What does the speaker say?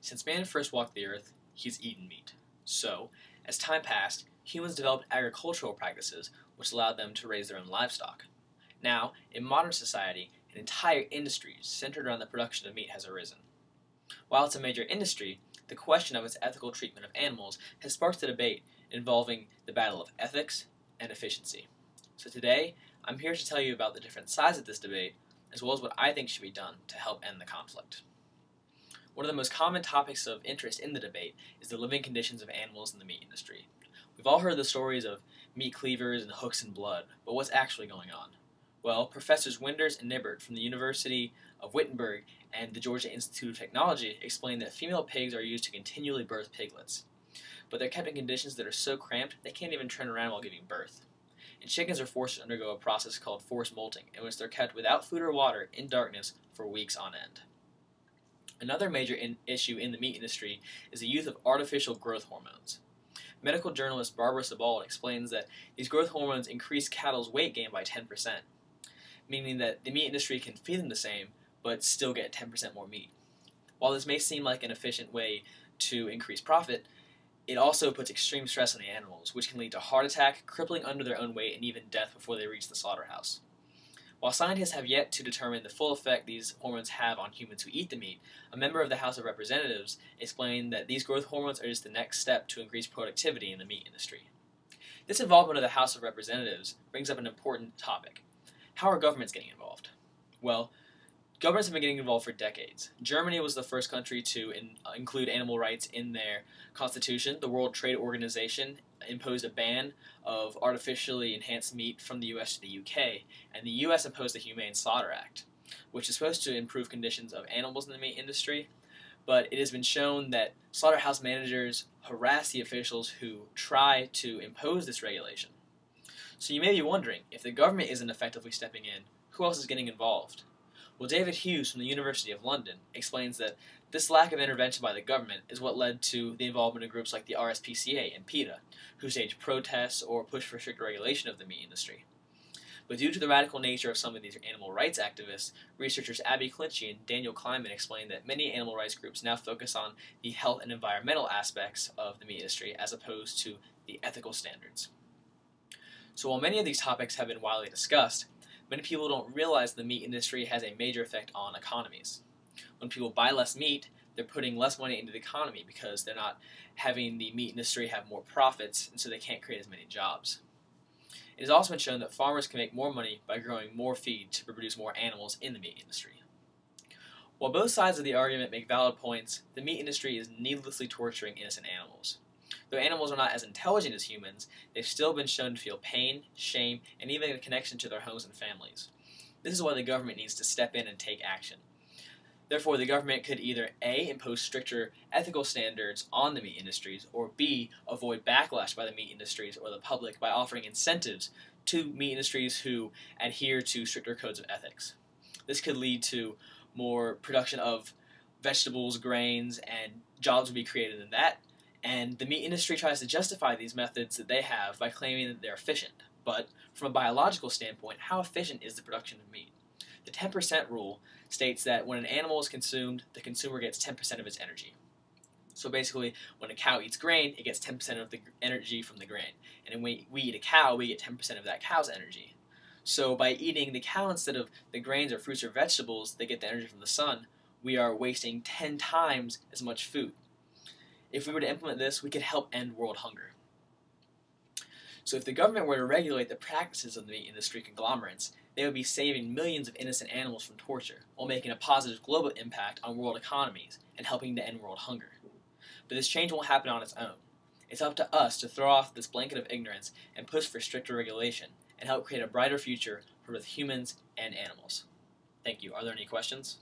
Since man first walked the earth, he's eaten meat. So, as time passed, humans developed agricultural practices which allowed them to raise their own livestock. Now, in modern society, an entire industry centered around the production of meat has arisen. While it's a major industry, the question of its ethical treatment of animals has sparked a debate involving the battle of ethics and efficiency. So today, I'm here to tell you about the different sides of this debate, as well as what I think should be done to help end the conflict. One of the most common topics of interest in the debate is the living conditions of animals in the meat industry. We've all heard the stories of meat cleavers and hooks and blood, but what's actually going on? Well, Professors Winders and Nibbert from the University of Wittenberg and the Georgia Institute of Technology explain that female pigs are used to continually birth piglets, but they're kept in conditions that are so cramped they can't even turn around while giving birth. And chickens are forced to undergo a process called forced molting, in which they're kept without food or water in darkness for weeks on end. Another major issue in the meat industry is the use of artificial growth hormones. Medical journalist Barbara Sebald explains that these growth hormones increase cattle's weight gain by 10%, meaning that the meat industry can feed them the same, but still get 10% more meat. While this may seem like an efficient way to increase profit, it also puts extreme stress on the animals, which can lead to heart attack, crippling under their own weight, and even death before they reach the slaughterhouse. While scientists have yet to determine the full effect these hormones have on humans who eat the meat, a member of the House of Representatives explained that these growth hormones are just the next step to increase productivity in the meat industry. This involvement of the House of Representatives brings up an important topic. How are governments getting involved? Well, governments have been getting involved for decades. Germany was the first country to include animal rights in their constitution. The World Trade Organization imposed a ban of artificially enhanced meat from the U.S. to the U.K., and the U.S. imposed the Humane Slaughter Act, which is supposed to improve conditions of animals in the meat industry, but it has been shown that slaughterhouse managers harass the officials who try to impose this regulation. So you may be wondering, if the government isn't effectively stepping in, who else is getting involved? Well, David Hughes from the University of London explains that this lack of intervention by the government is what led to the involvement of groups like the RSPCA and PETA, who stage protests or push for stricter regulation of the meat industry. But due to the radical nature of some of these animal rights activists, researchers Abby Clinchy and Daniel Kleinman explain that many animal rights groups now focus on the health and environmental aspects of the meat industry as opposed to the ethical standards. So while many of these topics have been widely discussed, many people don't realize the meat industry has a major effect on economies. When people buy less meat, they're putting less money into the economy because they're not having the meat industry have more profits, and so they can't create as many jobs. It has also been shown that farmers can make more money by growing more feed to produce more animals in the meat industry. While both sides of the argument make valid points, the meat industry is needlessly torturing innocent animals. Though animals are not as intelligent as humans, they've still been shown to feel pain, shame, and even a connection to their homes and families. This is why the government needs to step in and take action. Therefore, the government could either A, impose stricter ethical standards on the meat industries, or B, avoid backlash by the meat industries or the public by offering incentives to meat industries who adhere to stricter codes of ethics. This could lead to more production of vegetables, grains, and jobs would be created in that. And the meat industry tries to justify these methods that they have by claiming that they're efficient. But from a biological standpoint, how efficient is the production of meat? The 10% rule states that when an animal is consumed, the consumer gets 10% of its energy. So basically, when a cow eats grain, it gets 10% of the energy from the grain. And when we eat a cow, we get 10% of that cow's energy. So by eating the cow instead of the grains or fruits or vegetables that get the energy from the sun, we are wasting 10 times as much food. If we were to implement this, we could help end world hunger. So if the government were to regulate the practices of the meat industry conglomerates, they would be saving millions of innocent animals from torture, while making a positive global impact on world economies and helping to end world hunger. But this change won't happen on its own. It's up to us to throw off this blanket of ignorance and push for stricter regulation, and help create a brighter future for both humans and animals. Thank you. Are there any questions?